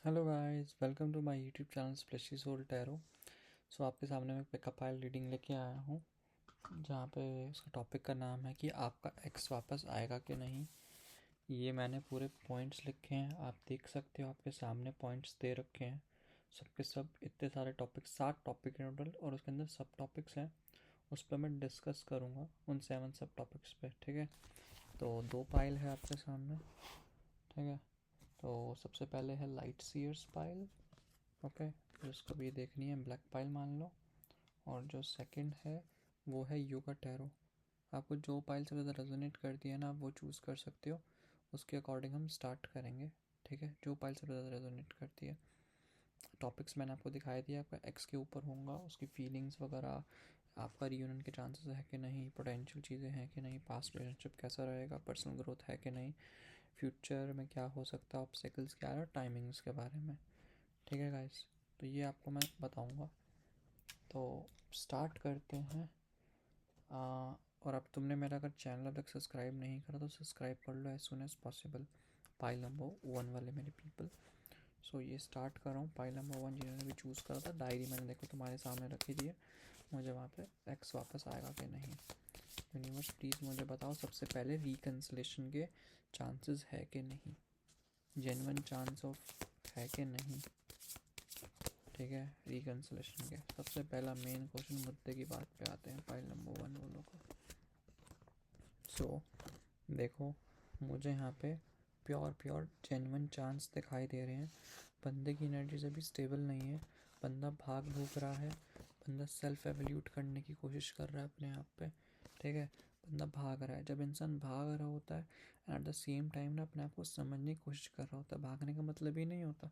Hello guys, welcome to my YouTube channel Splashy Soul Tarot. So आपके सामने मैं pickup file reading लेके आया हूँ, जहाँ पे उसका टॉपिक का नाम है कि आपका एक्स वापस आएगा कि नहीं। ये मैंने पूरे पॉइंट्स लिखे हैं, आप देख सकते हो, आपके सामने पॉइंट्स दे रखे हैं। सबके सब इतने सारे टॉपिक, 7 टॉपिक हैं टोटल, और उसके अंदर सब टॉपिक्स हैं। उस पर मैं डिस्कस करूँगा उन 7 सब टॉपिक्स पे, ठीक है। तो 2 फाइल है आपके सामने, ठीक है। तो सबसे पहले है लाइट सीयर्स पाइल, ओके, जिसको भी देखनी है ब्लैक पाइल मान लो। और जो सेकंड है वो है योगा टैरो। आपको जो पाइल से ज़्यादा रेजोनेट करती है ना, आप वो चूज़ कर सकते हो। उसके अकॉर्डिंग हम स्टार्ट करेंगे, ठीक है। जो पाइल से ज़्यादा रेजोनेट करती है। टॉपिक्स मैंने आपको दिखाई दिया, आपका एक्स के ऊपर होगा, उसकी फीलिंग्स वगैरह, आपका रियूनियन के चांसेस है कि नहीं, पोटेंशियल चीज़ें हैं कि नहीं, पास्ट रिलेशनशिप कैसा रहेगा, पर्सनल ग्रोथ है कि नहीं, फ्यूचर में क्या हो सकता है, ऑब्स्टेकल्स क्या है, और टाइमिंग्स के बारे में, ठीक है गाइस। तो ये आपको मैं बताऊंगा, तो स्टार्ट करते हैं। और अब तुमने मेरा अगर चैनल अब तक सब्सक्राइब नहीं करा तो सब्सक्राइब कर लो as soon as possible. Pile number 1 वाले मेरे पीपल। सो ये स्टार्ट कर रहा हूँ। पाइल नंबर 1 जिन्होंने भी चूज़ करा था, डायरी मैंने देखो तुम्हारे सामने रखी थी, मुझे वहाँ पे एक्स वापस आएगा कि नहीं। यूनिवर्स प्लीज़ मुझे बताओ, सबसे पहले रिकन्सिलेशन के चांसेस है कि नहीं, जेन्युइन चांस ऑफ है कि नहीं, ठीक है। रिकन्सिलेशन के सबसे पहला मेन क्वेश्चन, मुद्दे की बात पे आते हैं, फाइल नंबर 1 वालों को। सो देखो, मुझे यहाँ पे प्योर जेन्युइन चांस दिखाई दे रहे हैं। बंदे की एनर्जी से भी स्टेबल नहीं है, बंदा भाग भूग रहा है, बंदा सेल्फ एवल्यूट करने की कोशिश कर रहा है अपने आप पे, ठीक है। बंदा भाग रहा है, जब इंसान भाग रहा होता है and at the same time ना अपने आप को समझने की कोशिश कर रहा होता है, भागने का मतलब ही नहीं होता।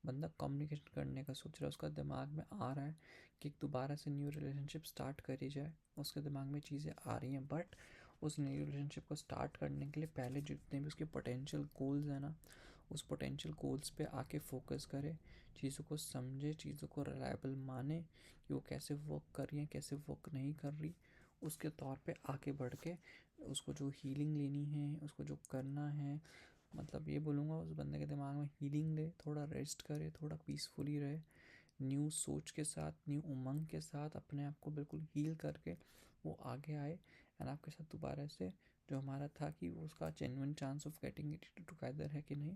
बंदा कम्युनिकेशन करने का सोच रहा है, उसका दिमाग में आ रहा है कि दोबारा से न्यू रिलेशनशिप स्टार्ट करी जाए, उसके दिमाग में चीज़ें आ रही हैं, बट उस न्यू रिलेशनशिप को स्टार्ट करने के लिए पहले जितने भी उसके पोटेंशियल गोल्स हैं ना, उस पोटेंशियल गोल्स पे आके फोकस करे, चीज़ों को समझे, चीज़ों को रिलायबल माने कि वो कैसे वर्क कर रही हैं, कैसे वर्क नहीं कर रही, उसके तौर पे आगे बढ़ के उसको जो हीलिंग लेनी है, उसको जो करना है, मतलब ये बोलूँगा उस बंदे के दिमाग में हीलिंग ले, थोड़ा रेस्ट करे, थोड़ा पीसफुली रहे, न्यू सोच के साथ, न्यू उमंग के साथ अपने आप को बिल्कुल हील करके वो आगे आए एंड आपके साथ दोबारा से जो हमारा था कि वो उसका genuine chance of getting it together है कि नहीं,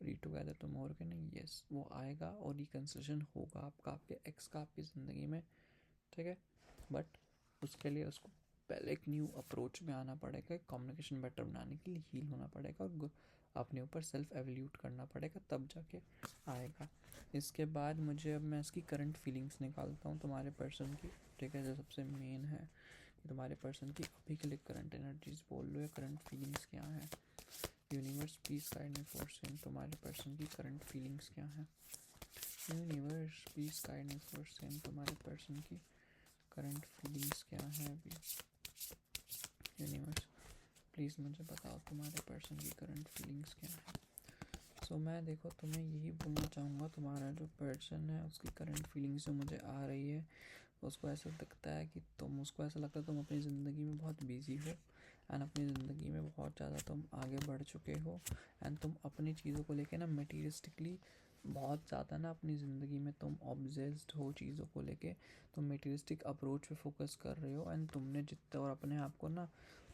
री टुगेदर तो मोर के नहीं, यस वो आएगा और रिकन्सिलेशन होगा आपका, आपके एक्स का आपकी ज़िंदगी में, ठीक है। बट उसके लिए उसको पहले एक न्यू अप्रोच में आना पड़ेगा, कम्युनिकेशन बेटर बनाने के लिए हील होना पड़ेगा और अपने ऊपर सेल्फ एवल्यूट करना पड़ेगा, तब जाके आएगा। इसके बाद मुझे, अब मैं इसकी करंट फीलिंग्स निकालता हूँ तुम्हारे पर्सन की, ठीक है। जो सबसे मेन है कि तुम्हारे पर्सन की अभी के लिए करंट एनर्जीज बोल लो या करंट फीलिंग्स क्या है। Universe please guide me for same, तुम्हारे पर्सन की करंट फीलिंग्स क्या है। Universe please guide me for same, तुम्हारे पर्सन की करंट फीलिंग्स क्या है अभी। यूनिवर्स प्लीज़ मुझे बताओ तुम्हारे पर्सन की करंट फीलिंग्स क्या है। सो मैं देखो तुम्हें यही बोलना चाहूँगा, तुम्हारा जो पर्सन है उसकी करंट फीलिंग्स जो मुझे आ रही है, उसको ऐसा लगता है कि तुम, उसको ऐसा लगता है तुम अपनी ज़िंदगी में बहुत बिजी हो एंड अपनी ज़िंदगी में बहुत ज़्यादा तुम आगे बढ़ चुके हो एंड तुम अपनी चीज़ों को लेके ना मटीरियलिस्टिकली बहुत ज़्यादा ना अपनी ज़िंदगी में तुम ऑब्सेस्ड हो चीज़ों को लेके, तुम मटीरियलिस्टिक अप्रोच पे फोकस कर रहे हो एंड तुमने जितना, और अपने आप को ना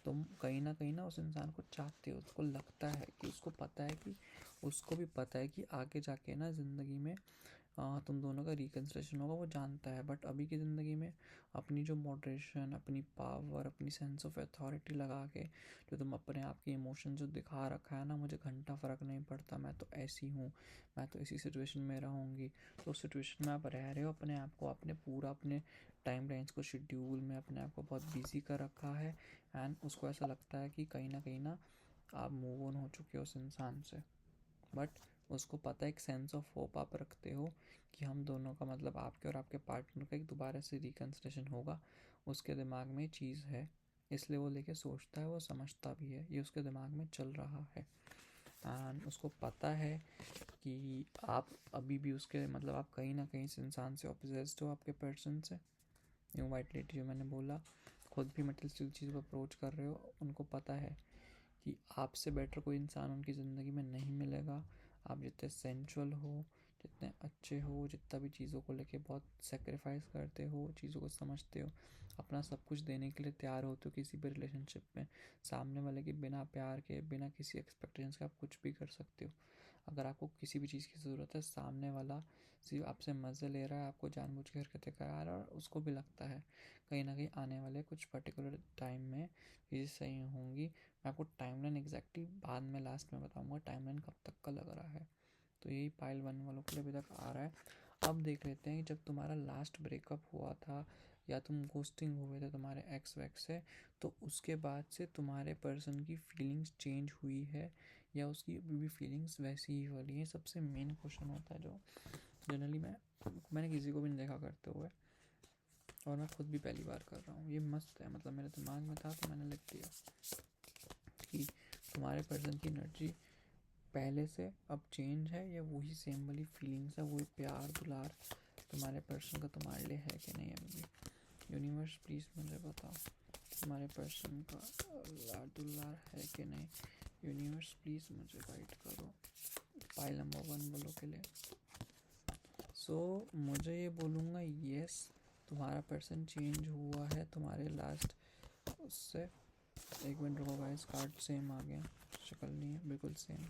तुम कहीं ना उस इंसान को चाहते हो, उसको लगता है कि, उसको पता है कि, उसको भी पता है कि आगे जाके ना ज़िंदगी में तुम दोनों का रिकन्सिलेशन होगा, वो जानता है। बट अभी की ज़िंदगी में अपनी जो मॉडरेशन, अपनी पावर, अपनी सेंस ऑफ अथॉरिटी लगा के जो तुम अपने आप के इमोशन जो दिखा रखा है ना, मुझे घंटा फ़र्क नहीं पड़ता, मैं तो ऐसी हूँ, मैं तो इसी सिचुएशन में रहूँगी। तो उस सिचुएशन में आप रह रहे हो, अपने आप को, अपने पूरा अपने टाइम रेंज को, शेड्यूल में अपने आप को बहुत बिजी कर रखा है एंड उसको ऐसा लगता है कि कहीं ना आप मूव ऑन हो चुके हो उस इंसान से। बट उसको पता है, एक सेंस ऑफ होप आप रखते हो कि हम दोनों का, मतलब आपके और आपके पार्टनर का एक दोबारा से रिकन्सिलेशन होगा, उसके दिमाग में चीज़ है, इसलिए वो लेके सोचता है, वो समझता भी है, ये उसके दिमाग में चल रहा है एंड उसको पता है कि आप अभी भी उसके, मतलब आप कहीं ना कहीं इस इंसान से ऑब्सेस्ड हो, आपके पर्सन से। न्यू वाइट लेडी जो मैंने बोला, खुद भी मटेरियलिस्टिक चीज़ को अप्रोच कर रहे हो, उनको पता है कि आपसे बेटर कोई इंसान उनकी ज़िंदगी में नहीं मिलेगा, आप जितने सेंचुअल हो, जितने अच्छे हो, जितना भी चीज़ों को लेके बहुत सेक्रीफाइस करते हो, चीज़ों को समझते हो, अपना सब कुछ देने के लिए तैयार होते हो किसी भी रिलेशनशिप में, सामने वाले के बिना प्यार के, बिना किसी एक्सपेक्टेशंस के आप कुछ भी कर सकते हो। अगर आपको किसी भी चीज़ की ज़रूरत है, सामने वाला सिर्फ आपसे मज़े ले रहा है, आपको जानबूझ के हरकतें करा रहा है, और उसको भी लगता है कहीं ना कहीं आने वाले कुछ पर्टिकुलर टाइम में चीज़ें सही होंगी। मैं आपको टाइमलाइन एग्जैक्टली बाद में लास्ट में बताऊंगा टाइमलाइन कब तक का लग रहा है। तो यही पाइल 1 वालों के लिए अभी तक आ रहा है। अब देख लेते हैं कि जब तुम्हारा लास्ट ब्रेकअप हुआ था या तुम घोस्टिंग हुए थे तुम्हारे एक्स वैक्स से, तो उसके बाद से तुम्हारे पर्सन की फीलिंग्स चेंज हुई है या उसकी अभी भी फीलिंग्स वैसी ही वाली है। सबसे मेन क्वेश्चन होता है जो जनरली मैंने किसी को भी नहीं देखा करते हुए, और मैं खुद भी पहली बार कर रहा हूँ। ये मस्त है, मतलब मेरे दिमाग में था तो मैंने लिख दिया कि तुम्हारे पर्सन की एनर्जी पहले से अब चेंज है या वही सेम वाली फीलिंग्स है, वही प्यार दुलार तुम्हारे पर्सन का तुम्हारे लिए है कि नहीं अभी भी। यूनिवर्स प्लीज़ मुझे बताओ तुम्हारे पर्सन का लाड दुलार है कि नहीं। यूनिवर्स प्लीज़ मुझे गाइड करो पाइल नंबर 1 वालों के लिए। सो मुझे ये बोलूँगा येस, तुम्हारा पर्सन चेंज हुआ है तुम्हारे लास्ट उससे। एक मिनट रुको गाइस, कार्ड सेम आ गया, शक्ल नहीं है, बिल्कुल सेम।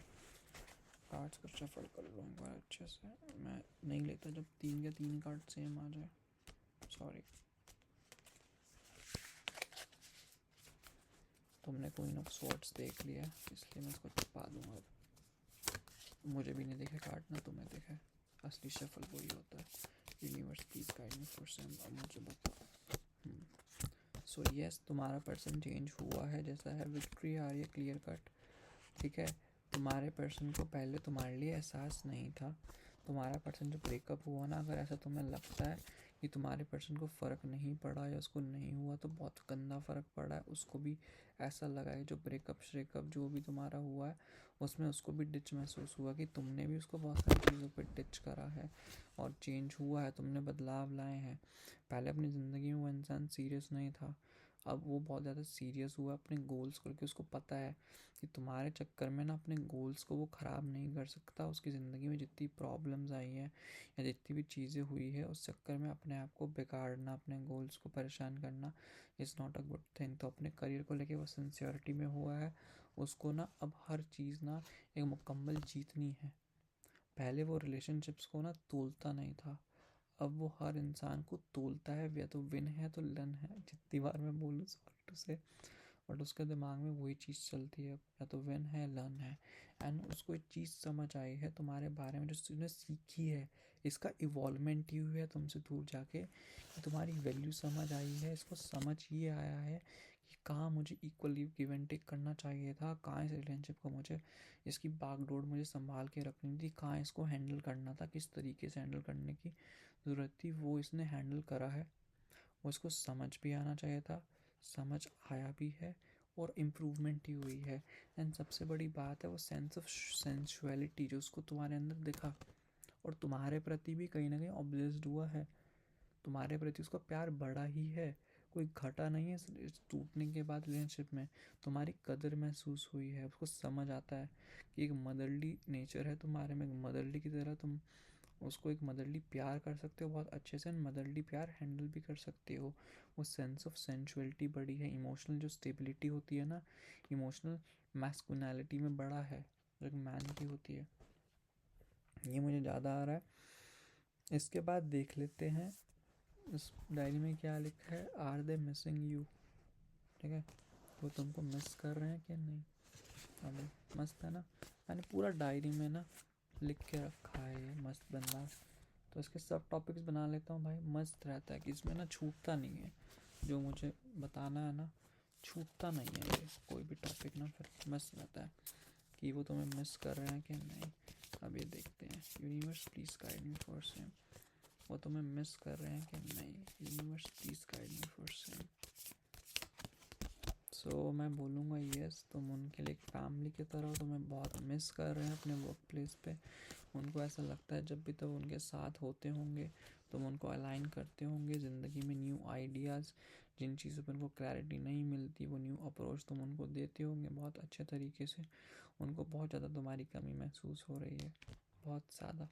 कार्ड्स को शफल कर लो एक बार अच्छे से, मैं नहीं लेता जब 3 के 3 कार्ड सेम आ जाए, सॉरी। तुमने क्वीन ऑफ स्वॉर्ड्स देख लिया इसलिए मैं इसको छुपा दूंगा। मुझे भी नहीं दिखे कार्ड ना तुम्हें दिखे, असली शफल वही होता है। Universe please guide me for some, अब मुझे बताओ। सो यस, तुम्हारा पर्सन चेंज हुआ है, जैसा है विक्ट्री आ रही है क्लियर कट, ठीक है। तुम्हारे पर्सन को पहले तुम्हारे लिए एहसास नहीं था। तुम्हारा पर्सन जो ब्रेकअप हुआ ना, अगर ऐसा तुम्हें लगता है कि तुम्हारे पर्सन को फ़र्क नहीं पड़ा या उसको नहीं हुआ, तो बहुत गंदा फ़र्क पड़ा है। उसको भी ऐसा लगा है जो ब्रेकअप श्रेकअप जो भी तुम्हारा हुआ है उसमें उसको भी डिच महसूस हुआ कि तुमने भी उसको बहुत सारी चीज़ों पर डिच करा है और चेंज हुआ है, तुमने बदलाव लाए हैं। पहले अपनी ज़िंदगी में वो इंसान सीरियस नहीं था, अब वो बहुत ज़्यादा सीरियस हुआ अपने गोल्स को लेकर। उसको पता है कि तुम्हारे चक्कर में ना अपने गोल्स को वो ख़राब नहीं कर सकता। उसकी ज़िंदगी में जितनी प्रॉब्लम्स आई हैं या जितनी भी चीज़ें हुई है, उस चक्कर में अपने आप को बिगाड़ना, अपने गोल्स को परेशान करना is not a good thing. तो अपने करियर को लेके वो सिंसियरिटी में हुआ है। उसको ना अब हर चीज़ ना एक मुकम्मल जीतनी है। पहले वो रिलेशनशिप्स को ना तोलता नहीं था, अब वो हर इंसान को तोलता है, या तो विन है तो लन है। जितनी बार मैं बोलूँ सॉरी टू से, बट उसके दिमाग में वही चीज़ चलती है, या तो विन है लर्न है। एंड उसको एक चीज़ समझ आई है तुम्हारे बारे में, जो उसने सीखी है, इसका इवॉल्वमेंट ही हुआ है तुमसे दूर जाके, कि तुम्हारी वैल्यू समझ आई है। इसको समझ ये आया है कि कहाँ मुझे इक्वली गिव एंड टेक करना चाहिए था, कहाँ इस रिलेशनशिप को मुझे इसकी बागडोर मुझे संभाल के रखनी थी, कहाँ इसको हैंडल करना था, किस तरीके से हैंडल करने की ज़रूरत थी, वो इसने हैंडल करा है। वो इसको समझ भी आना चाहिए था, समझ आया भी है, और इम्प्रूवमेंट ही हुई है। एंड सबसे बड़ी बात है वो सेंस ऑफ सेंसुअलिटी जो उसको तुम्हारे अंदर दिखा, और तुम्हारे प्रति भी कहीं ना कहीं ऑब्सेस्ड हुआ है। तुम्हारे प्रति उसका प्यार बढ़ा ही है, कोई घटा नहीं है इस टूटने के बाद रिलेशनशिप में। तुम्हारी कदर महसूस हुई है, उसको समझ आता है कि एक मदरली नेचर है तुम्हारे में, मदरली की तरह तुम उसको एक मदरली प्यार कर सकते हो बहुत अच्छे से, मदरली प्यार हैंडल भी कर सकते हो। वो सेंस ऑफ सेंसुअलिटी बढ़ी है, इमोशनल जो स्टेबिलिटी होती है ना, इमोशनल मैस्कुलिनिटी में बढ़ा है, जो एक मैन की होती है। ये मुझे ज़्यादा आ रहा है। इसके बाद देख लेते हैं इस डायरी में क्या लिखा है। आर दे मिसिंग यू, ठीक है, वो तुमको मिस कर रहे हैं कि नहीं। अभी मस्त है ना, मैंने पूरा डायरी में ना लिख के रखा है, ये मस्त बंदा। तो इसके सब टॉपिक्स बना लेता हूँ भाई, मस्त रहता है कि इसमें ना छूटता नहीं है, जो मुझे बताना है ना छूटता नहीं है ये कोई भी टॉपिक ना, फिर मस्त रहता है कि वो तुम्हें मिस कर रहे हैं कि नहीं। अब ये देखते हैं, universe please guide me for same, वो तुम्हें मिस कर रहे हैं कि नहीं। Universe please guide me for same. So मैं बोलूँगा यस, तुम उनके लिए एक फैमिली की तरह तुम्हें बहुत मिस कर रहे हैं अपने वर्क प्लेस पे। उनको ऐसा लगता है जब भी तो उनके साथ होते होंगे, तुम उनको अलाइन करते होंगे ज़िंदगी में, न्यू आइडियाज़, जिन चीज़ों पर उनको क्लैरिटी नहीं मिलती वो न्यू अप्रोच तुम उनको देते होंगे बहुत अच्छे तरीके से। उनको बहुत ज़्यादा तुम्हारी कमी महसूस हो रही है, बहुत ज़्यादा।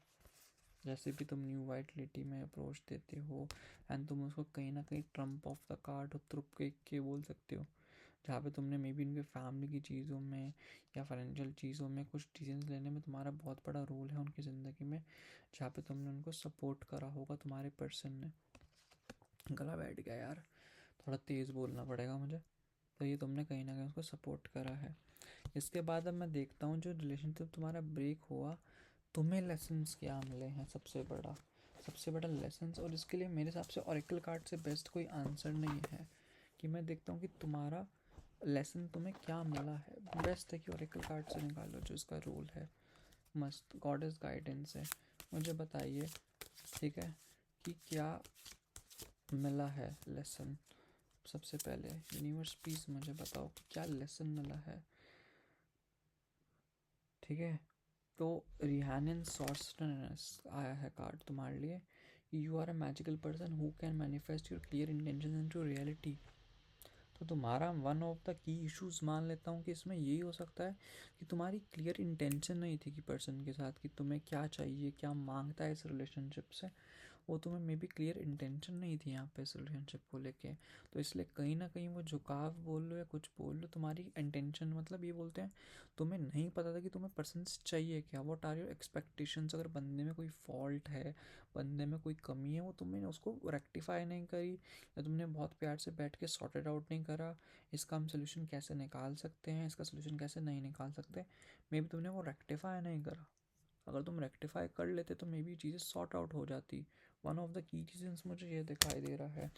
जैसे भी तुम न्यू वाइटलिटी में अप्रोच देते हो एंड तुम उसको कहीं ना कहीं ट्रम्प ऑफ द कार्ड और ट्रुप के बोल सकते हो, जहाँ पे तुमने मे बी उनके फैमिली की चीज़ों में या फाइनेंशियल चीज़ों में कुछ डिसीजन लेने में तुम्हारा बहुत बड़ा रोल है उनकी ज़िंदगी में, जहाँ पे तुमने उनको सपोर्ट करा होगा, तुम्हारे पर्सन ने। गला बैठ गया यार, थोड़ा तेज़ बोलना पड़ेगा मुझे। तो ये तुमने कहीं ना कहीं उसको सपोर्ट करा है। इसके बाद अब मैं देखता हूँ जो रिलेशनशिप तुम्हारा ब्रेक हुआ, तुम्हें लेसन्स क्या मिले हैं सबसे बड़ा लेसन्स। और इसके लिए मेरे हिसाब से ओरेकल कार्ड से बेस्ट कोई आंसर नहीं है कि मैं देखता हूँ कि तुम्हारा लेसन तुम्हें क्या मिला है। बेस्ट है कि ओरेकल कार्ड से निकालो जो इसका रोल है, मस्त गॉडेस गाइडेंस है। मुझे बताइए, ठीक है, कि क्या मिला है लेसन। सबसे पहले यूनिवर्स प्लीज मुझे बताओ कि क्या लेसन मिला है, ठीक है। तो रिहानन सॉर्सरनेस आया है कार्ड तुम्हारे लिए। You are a magical person who can manifest your clear intention into reality. तो तुम्हारा one of the key issues मान लेता हूँ कि इसमें यही हो सकता है कि तुम्हारी क्लियर इंटेंशन नहीं थी कि पर्सन के साथ कि तुम्हें क्या चाहिए, क्या मांगता है इस रिलेशनशिप से। वो तुम्हें मे बी क्लियर इंटेंशन नहीं थी यहाँ पे इस रिलेशनशिप को लेके। तो इसलिए कहीं ना कहीं वो झुकाव बोल लो या कुछ बोल लो, तुम्हारी इंटेंशन मतलब ये बोलते हैं तुम्हें नहीं पता था कि तुम्हें पर्सन से चाहिए क्या, व्हाट आर योर एक्सपेक्टेशंस। अगर बंदे में कोई फॉल्ट है, बंदे में कोई कमी है, वो तुमने उसको रेक्टिफाई नहीं करी, या तुमने बहुत प्यार से बैठ के सॉर्टेड आउट नहीं करा, इसका हम सोल्यूशन कैसे निकाल सकते हैं, इसका सोल्यूशन कैसे नहीं निकाल सकते, मे बी तुमने वो रेक्टिफाई नहीं करा। अगर तुम रेक्टिफाई कर लेते तो मे बी चीज़ें सॉर्ट आउट हो जाती। वन ऑफ द की रीजंस मुझे ये दिखाई दे रहा है।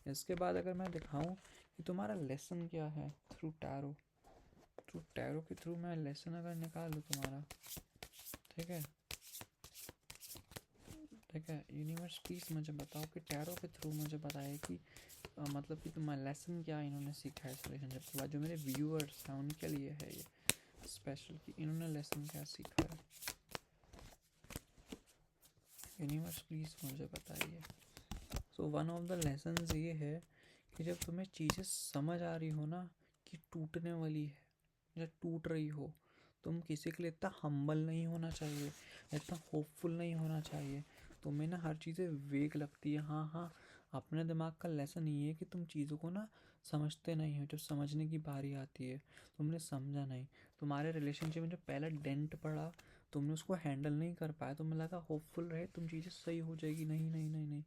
इसके बाद अगर मैं दिखाऊं कि तुम्हारा लेसन क्या है थ्रू टैरो के थ्रू मैं लेसन अगर निकालूँ तुम्हारा, ठीक है, ठीक है, यूनिवर्स प्लीज़ मुझे बताओ कि टैरो के थ्रू मुझे बताए कि मतलब कि तुम्हारा लेसन क्या इन्होंने सीखा है इस रिलेशनशिप के बाद। जो मेरे व्यूअर्स हैं उनके लिए है ये स्पेशल कि इन्होंने लेसन क्या सीखा है। यूनिवर्स प्लीज़ मुझे बताइए। So one of the lessons ये है कि जब तुम्हें चीज़ें समझ आ रही हो ना कि टूटने वाली है या टूट रही हो, तुम किसी के लिए इतना हम्बल नहीं होना चाहिए, इतना होपफुल नहीं होना चाहिए। तुम्हें ना हर चीज़ें वेग लगती है, हाँ हाँ। अपने दिमाग का लेसन ये है कि तुम चीज़ों को ना समझते नहीं हो, जब समझने की बारी आती है तुमने समझा नहीं। तुम्हारे रिलेशनशिप में जो पहला डेंट पड़ा, तुमने उसको हैंडल नहीं कर पाया, तुम्हें लगा होपफुल रहे तुम चीज़ें सही हो जाएगी, नहीं नहीं नहीं नहीं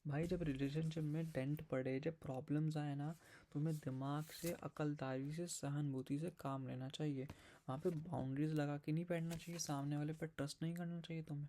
भाई। जब रिलेशनशिप में डेंट पड़े, जब प्रॉब्लम्स आए ना, तुम्हें दिमाग से, अकलदारी से, सहानुभूति से काम लेना चाहिए। वहाँ पे बाउंड्रीज लगा के नहीं बैठना चाहिए, सामने वाले पर ट्रस्ट नहीं करना चाहिए तुम्हें।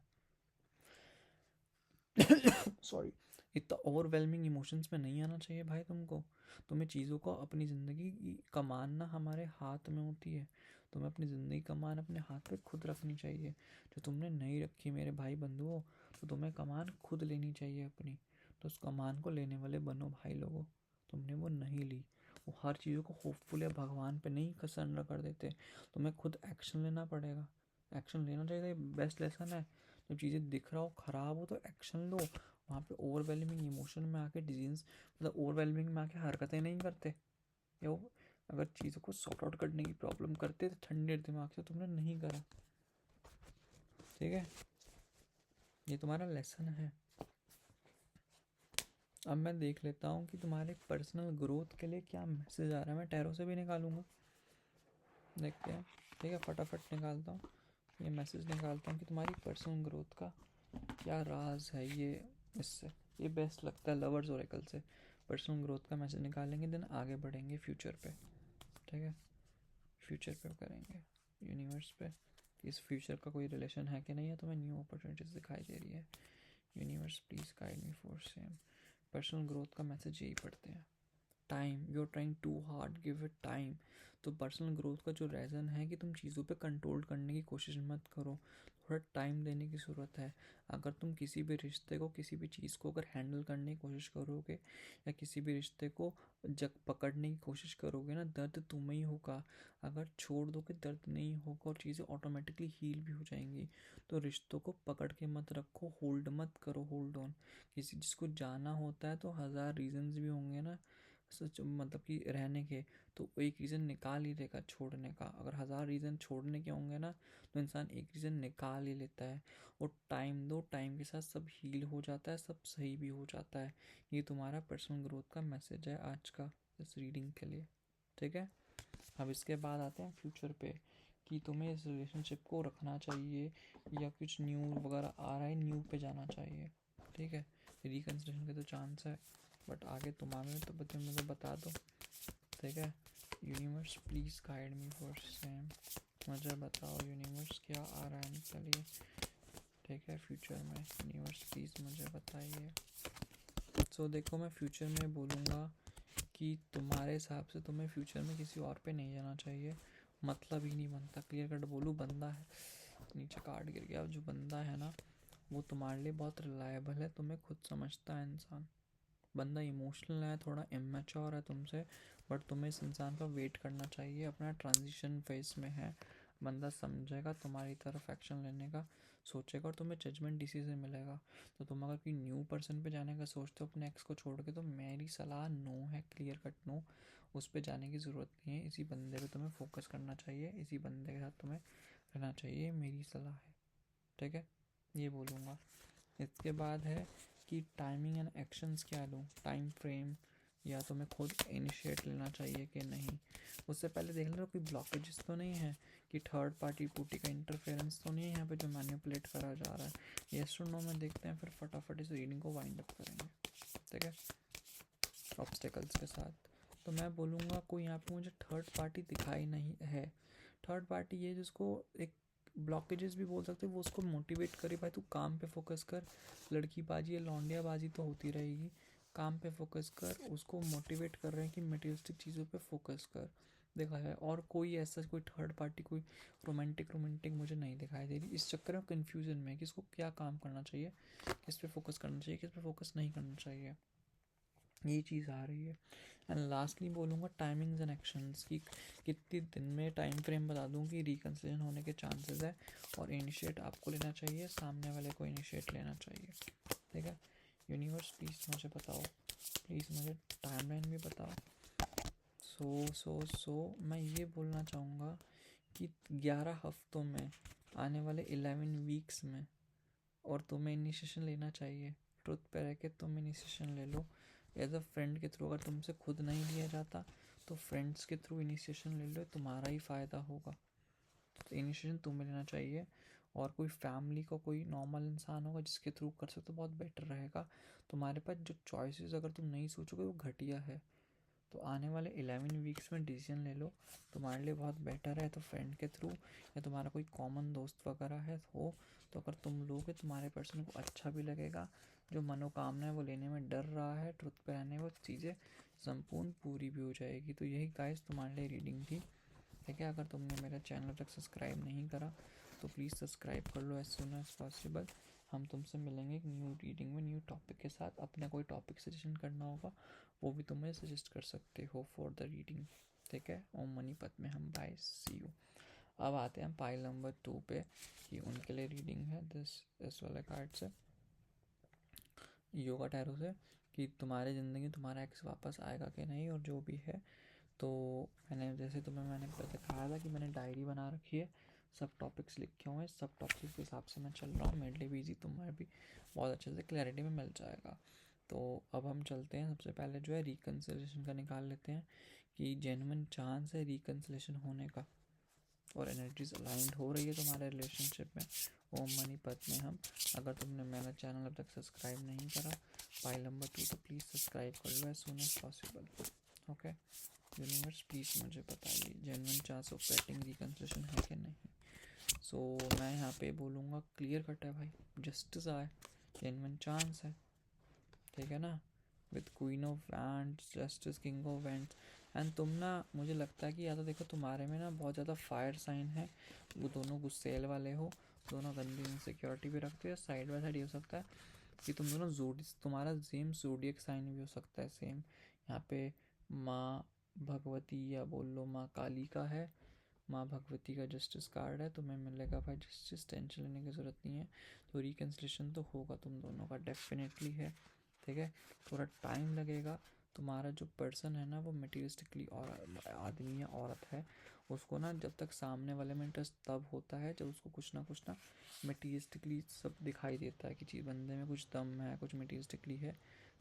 सॉरी, इतना ओवरवेलमिंग इमोशंस में नहीं आना चाहिए भाई तुमको। तुम्हें चीज़ों को अपनी ज़िंदगी की कमान ना हमारे हाथ में होती है, तुम्हें अपनी ज़िंदगी कमान अपने हाथ पे खुद रखनी चाहिए। जो तुमने नहीं रखी मेरे भाई बंधुओं, तो तुम्हें कमान खुद लेनी चाहिए अपनी। तो उस कमान को लेने वाले बनो भाई लोगों। तुमने वो नहीं ली, वो हर चीज़ों को होपफुल या भगवान पे नहीं कसरना कर देते। तुम्हें खुद एक्शन लेना पड़ेगा, एक्शन लेना चाहिए। बेस्ट लेसन है, जब चीज़ें दिख रहा हो ख़राब हो तो एक्शन लो। वहाँ पे ओवरवेलमिंग इमोशन में आके डिसीजंस, मतलब ओवरवेलमिंग में आके हरकतें नहीं करते। या अगर चीज़ों को सॉर्ट आउट करने की प्रॉब्लम करते तो ठंडे दिमाग से तुमने नहीं करा, ठीक है। ये तुम्हारा लेसन है। अब मैं देख लेता हूँ कि तुम्हारे पर्सनल ग्रोथ के लिए क्या मैसेज आ रहा है। मैं टैरो से भी निकालूंगा, देखते हैं, ठीक है। फटाफट निकालता हूँ, ये मैसेज निकालता हूँ कि तुम्हारी पर्सनल ग्रोथ का क्या राज है। ये बेस्ट लगता है लवर्स ओरेकल से। पर्सनल ग्रोथ का मैसेज निकालेंगे, देन आगे बढ़ेंगे फ्यूचर पे, ठीक है। फ्यूचर पे करेंगे यूनिवर्स पे, इस फ्यूचर का कोई रिलेशन है कि नहीं है, तुम्हें न्यू अपॉर्चुनिटीज दिखाई दे रही है। Universe please guide me for same. Personal growth का मैसेज यही पढ़ते हैं, time, you are trying too hard, give it time. तो पर्सनल ग्रोथ का जो रीज़न है कि तुम चीज़ों पे कंट्रोल करने की कोशिश मत करो, थोड़ा टाइम देने की ज़रूरत है। अगर तुम किसी भी रिश्ते को, किसी भी चीज़ को अगर हैंडल करने की कोशिश करोगे या किसी भी रिश्ते को जग पकड़ने की कोशिश करोगे ना, दर्द तुम्हें ही होगा। अगर छोड़ दो कि दर्द नहीं होगा और चीज़ें ऑटोमेटिकली हील भी हो जाएंगी। तो रिश्तों को पकड़ के मत रखो, होल्ड मत करो, होल्ड ऑन। किसी चीज़ को जाना होता है तो हज़ार रीजंस भी होंगे ना, सच मतलब कि रहने के, तो एक रीज़न निकाल ही देगा छोड़ने का। अगर 1000 रीज़न छोड़ने के होंगे ना, तो इंसान एक रीज़न निकाल ही लेता है। और टाइम दो, टाइम के साथ सब हील हो जाता है, सब सही भी हो जाता है। ये तुम्हारा पर्सनल ग्रोथ का मैसेज है आज का इस रीडिंग के लिए, ठीक है। अब इसके बाद आते हैं फ्यूचर पे, कि तुम्हें इस रिलेशनशिप को रखना चाहिए या कुछ न्यू वगैरह आ रहा है, न्यू पे जाना चाहिए, ठीक है। रिकन्सिलेशन के तो चांस है, बट आगे तुम्हारे तो बच्चे मुझे बता दो, ठीक है। Universe please guide me for same, मुझे बताओ यूनिवर्स क्या आ रहा है इनके लिए, ठीक है। फ्यूचर में यूनिवर्स प्लीज़ मुझे बताइए। सो देखो, मैं फ्यूचर में बोलूँगा कि तुम्हारे हिसाब से तुम्हें फ्यूचर में किसी और पे नहीं जाना चाहिए, मतलब ही नहीं बनता। क्लियर कट बोलूँ, बंदा है नीचे कार्ड गिर गया, जो बंदा है ना वो तुम्हारे लिए बहुत रिलायबल है, तुम्हें खुद समझता है इंसान। बंदा इमोशनल है, थोड़ा इमेच्योर है तुमसे, बट तुम्हें इस इंसान का वेट करना चाहिए, अपना ट्रांजिशन फेस में है। बंदा समझेगा, तुम्हारी तरफ एक्शन लेने का सोचेगा और तुम्हें जजमेंट डिसीजन मिलेगा। तो तुम अगर कोई न्यू पर्सन पे जाने का सोचते हो अपने एक्स को छोड़ के, तो मेरी सलाह नो है, क्लियर कट नो। उस पे जाने की ज़रूरत नहीं है, इसी बंदे पे तुम्हें फोकस करना चाहिए, इसी बंदे के साथ तुम्हें रहना चाहिए, मेरी सलाह है, ठीक है। ये बोलूँगा। इसके बाद है कि टाइमिंग एंड एक्शंस क्या लूँ, टाइम फ्रेम, या तुम्हें खुद इनिशिएट लेना चाहिए कि नहीं। उससे पहले देख लेना कोई ब्लॉकेजेस तो नहीं है, कि थर्ड पार्टी पूटी का इंटरफेरेंस तो नहीं है यहाँ पे जो मैनिपुलेट करा जा रहा है। यस और नो में देखते हैं, फिर फटाफट इस रीडिंग को वाइंड अप करेंगे, ठीक है, ऑब्स्टेकल्स के साथ। तो मैं बोलूँगा कोई यहाँ पे मुझे थर्ड पार्टी दिखाई नहीं है। थर्ड पार्टी ये जिसको एक ब्लॉकेजेस भी बोल सकते, वो उसको मोटिवेट करे, भाई तू काम पे फोकस कर, लड़की बाजी या लौंडिया बाजी तो होती रहेगी, काम पे फोकस कर। उसको मोटिवेट कर रहे हैं कि मटेरियलिस्टिक चीज़ों पे फोकस कर, देखा है। और कोई ऐसा कोई थर्ड पार्टी कोई रोमांटिक मुझे नहीं दिखाई दे रही। इस चक्कर में कन्फ्यूजन में कि इसको क्या काम करना चाहिए, किस पे फोकस करना चाहिए, किस पे फोकस नहीं करना चाहिए, ये चीज़ आ रही है। एंड लास्टली बोलूँगा टाइमिंग्स एंड एक्शंस की, कितने दिन में टाइम फ्रेम बता दूँ कि रिकन्सिलेशन होने के चांसेस है, और इनिशिएट आपको लेना चाहिए, सामने वाले को इनिशिएट लेना चाहिए, ठीक है। यूनिवर्स प्लीज़ मुझे बताओ, प्लीज़ मुझे टाइमलाइन भी बताओ। सो मैं ये बोलना चाहूँगा कि 11 हफ्तों में, आने वाले 11 वीक्स में, और तुम्हें इनिशिएशन लेना चाहिए। ट्रुथ पे रह के तुम इनिशिएशन ले लो, एज अ फ्रेंड के थ्रू। अगर तुमसे खुद नहीं लिया जाता तो फ्रेंड्स के थ्रू इनिशिएशन ले लो, तुम्हारा ही फ़ायदा होगा। तो इनिशिएशन तुम्हें लेना चाहिए, और कोई फैमिली को कोई नॉर्मल इंसान होगा जिसके थ्रू कर सकते तो बहुत बेटर रहेगा। तुम्हारे पास जो चॉइसेस अगर तुम नहीं सोचोगे वो घटिया है। तो आने वाले 11 वीक्स में डिसीजन ले लो, तुम्हारे लिए बहुत बेटर है। तो फ्रेंड के थ्रू, या तुम्हारा कोई कॉमन दोस्त वगैरह है हो, तो अगर तुम लोगे तुम्हारे पर्सन को अच्छा भी लगेगा। जो मनोकामना है वो लेने में डर रहा है, ट्रुथ पे रहने, वो चीज़ें संपूर्ण पूरी भी हो जाएगी। तो यही गाइस तुम्हारे लिए रीडिंग थी, ठीक है। अगर तुमने मेरा चैनल तक सब्सक्राइब नहीं करा तो प्लीज़ सब्सक्राइब कर लो एज सुन एज पॉसिबल। हम तुमसे मिलेंगे एक न्यू रीडिंग में, न्यू टॉपिक के साथ। अपना कोई टॉपिक सजेशन करना होगा वो भी तुम्हें सजेस्ट कर सकते हो फॉर द रीडिंग, ठीक है। ओम मनीपत में हम, बाय, सी यू। अब आते हैं पाइल नंबर 2 पे, कि उनके लिए रीडिंग है इस वाले कार्ड से, योगा टैरो से, कि तुम्हारी ज़िंदगी तुम्हारा एक्स वापस आएगा कि नहीं, और जो भी है। तो मैंने जैसे मैंने पहले कहा था कि मैंने डायरी बना रखी है, सब टॉपिक्स लिखे हुए हैं, सब टॉपिक्स के हिसाब से मैं चल रहा हूँ। मेरे लिए भी ईजी, तुम्हारे भी बहुत अच्छे से क्लैरिटी में मिल जाएगा। तो अब हम चलते हैं, सबसे पहले जो है रिकन्सिलेशन का निकाल लेते हैं, कि जेन्युइन चांस है रिकन्सिलेशन होने का, और एनर्जीज अलाइंड हो रही है तुम्हारे रिलेशनशिप में। ओम मनीपत में हम, अगर तुमने मेरा चैनल अब तक सब्सक्राइब नहीं करा, पाइल नंबर 2, तो प्लीज़ सब्सक्राइब कर लो as soon as possible, okay. Universe please मुझे बताइए genuine chance of getting reconciliation है कि नहीं। सो मैं यहाँ पे बोलूँगा क्लियर कट है भाई, जस्टिस आए, जेन्युइन चांस है, ठीक है ना। With queen of wands, justice, king of wands. And तुम ना, मुझे लगता है कि या तो देखो तुम्हारे में ना बहुत ज़्यादा फायर साइन है, वो दोनों गुस्सेल वाले हो, दोनों गंदी इनसिक्योरिटी भी रखते हो, साइड बाय साइड ये हो सकता है कि तुम दोनों तुम्हारा सेम जोडिएक साइन भी हो सकता है, सेम। यहाँ पे माँ भगवती या बोल लो माँ काली का है, माँ भगवती का जस्टिस कार्ड है, तुम्हें मिलेगा भाई जस्टिस, टेंशन लेने की ज़रूरत नहीं है। तो रिकन्सिलेशन तो होगा तुम दोनों का, डेफिनेटली है, ठीक है। थोड़ा टाइम लगेगा, तुम्हारा जो पर्सन है ना वो मटीरियलिस्टिकली और आदमी या औरत है, उसको ना जब तक सामने वाले में इंटरेस्ट तब होता है जब उसको कुछ ना मटीरियलिस्टिकली सब दिखाई देता है कि चीज़ बंदे में कुछ दम है, कुछ मटीरियलिस्टिकली है,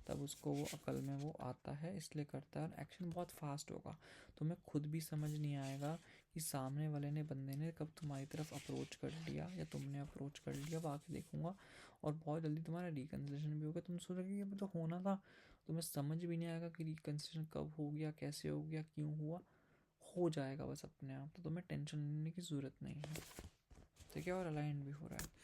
तब उसको वो अकल में वो आता है, इसलिए करता है। और एक्शन बहुत फास्ट होगा, तुम्हें खुद भी समझ नहीं आएगा कि सामने वाले ने बंदे ने कब तुम्हारी तरफ अप्रोच कर लिया या तुमने अप्रोच कर लिया, वो आके देखूंगा। और बहुत जल्दी तुम्हारा रिकन्सिलेशन भी होगा, तुम सोचोगे ये तो होना था, तुम्हें समझ भी नहीं आएगा कि रिकन्सिलेशन कब हो गया, कैसे हो गया, क्यों हुआ, हो जाएगा बस अपने आप, तो तुम्हें टेंशन लेने की ज़रूरत नहीं है, ठीक है। और अलाइन भी हो रहा है।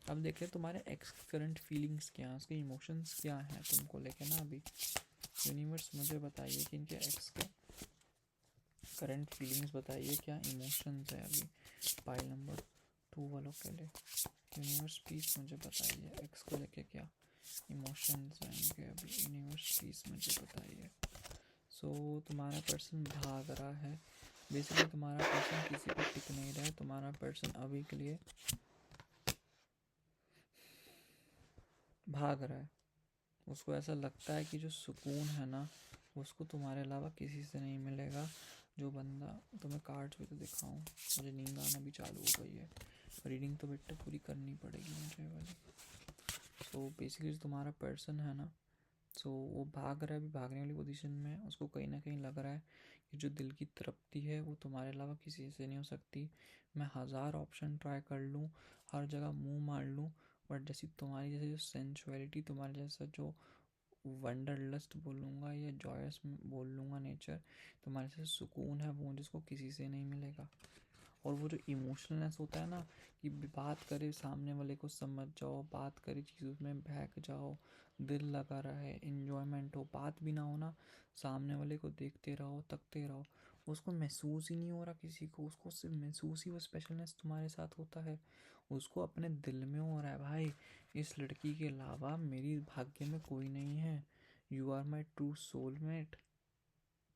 अब देखें तुम्हारे एक्स की करंट फीलिंग्स क्या हैं, उसके इमोशंस क्या हैं तुमको लेके ना अभी। यूनिवर्स मुझे बताइए कि इनके एक्स के करंट फीलिंग्स बताइए, क्या इमोशंस है अभी पाइल नंबर 2 वालों के लिए। यूनिवर्स प्लीज मुझे बताइए एक्स को लेके क्या इमोशंस हैं इनके अभी। यूनिवर्स प्लीज मुझे बताइए। सो तुम्हारा पर्सन भाग रहा है, बेसिकली तुम्हारा पर्सन किसी पे टिक नहीं रहा है। तुम्हारा पर्सन अभी के लिए भाग रहा है, उसको ऐसा लगता है कि जो सुकून है ना उसको तुम्हारे अलावा किसी से नहीं मिलेगा। जो बंदा, तुम्हें कार्ड्स भी तो दिखाऊं, मुझे नींद आना भी चालू हो गई है, रीडिंग तो बेटा पूरी करनी पड़ेगी मुझे वाली। सो बेसिकली जो तुम्हारा पर्सन है ना, सो वो भाग रहा है, अभी भागने वाली पोजीशन में है। उसको कहीं ना कहीं लग रहा है कि जो दिल की तृप्ति है वो तुम्हारे अलावा किसी से नहीं हो सकती। मैं हज़ार ऑप्शन ट्राई कर लूँ, हर जगह मुंह मार लूँ, बट जैसी तुम्हारी जैसे जो सेंसुअलिटी, तुम्हारे जैसा जो वंडरलस्ट बोलूँगा या जॉयस बोल लूँगा नेचर, तुम्हारे से सुकून है वो जिसको किसी से नहीं मिलेगा। और वो जो इमोशनलनेस होता है ना कि बात करे सामने वाले को समझ जाओ, बात करे चीज़ों में बहक जाओ, दिल लगा रहा है, इन्जॉयमेंट हो, बात भी ना हो ना, सामने वाले को देखते रहो, तकते रहो, उसको महसूस ही नहीं हो रहा किसी को, उसको सिर्फ महसूस ही वो स्पेशलनेस तुम्हारे साथ होता है, उसको अपने दिल में हो रहा है भाई इस लड़की के अलावा मेरी भाग्य में कोई नहीं है, you are my true soulmate.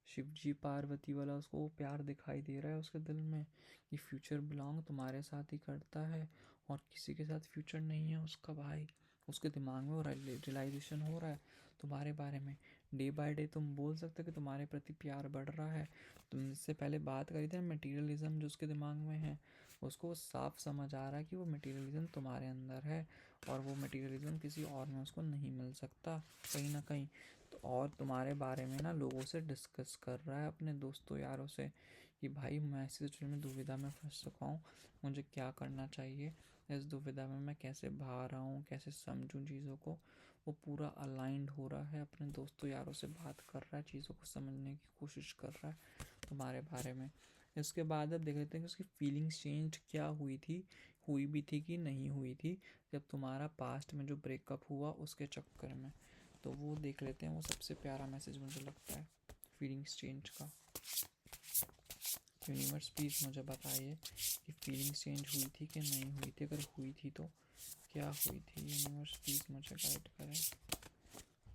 Shivji Parvati वाला उसको वो प्यार दिखाई दे रहा है उसके दिल में कि फ्यूचर बिलोंग तुम्हारे साथ ही करता है और किसी के साथ फ्यूचर नहीं है उसका भाई। उसके दिमाग में वो रियलाइजेशन हो रहा है तुम्हारे बारे में। डे बाय डे तुम बोल सकते हो कि तुम्हारे प्रति प्यार बढ़ रहा है। तुमसे पहले बात करी थी मटेरियलिज्म जो उसके दिमाग में है, उसको साफ समझ आ रहा है कि वो मटेरियलिज्म तुम्हारे अंदर है और वो मटेरियलिज्म किसी और में उसको नहीं मिल सकता कहीं ना कहीं। तो और तुम्हारे बारे में ना लोगों से डिस्कस कर रहा है अपने दोस्तों यारों से कि भाई मैं ऐसी सिचुएशन में दुविधा में फंस चुका हूँ, मुझे क्या करना चाहिए, इस दुविधा में मैं कैसे बाहर रहा हूँ, कैसे समझूं चीज़ों को। वो पूरा अलाइंड हो रहा है, अपने दोस्तों यारों से बात कर रहा है, चीज़ों को समझने की कोशिश कर रहा है तुम्हारे बारे में। इसके बाद अब देख लेते हैं कि उसकी फीलिंग्स चेंज क्या हुई थी, हुई भी थी कि नहीं हुई थी जब तुम्हारा पास्ट में जो ब्रेकअप हुआ उसके चक्कर में। तो वो देख लेते हैं, वो सबसे प्यारा मैसेज मुझे लगता है फीलिंग्स चेंज का। यूनिवर्स प्लीज़ मुझे बताइए कि फीलिंग्स चेंज हुई थी कि नहीं हुई थी, अगर हुई थी तो क्या हुई थी। यूनिवर्स प्लीज़ मुझे गाइड करें,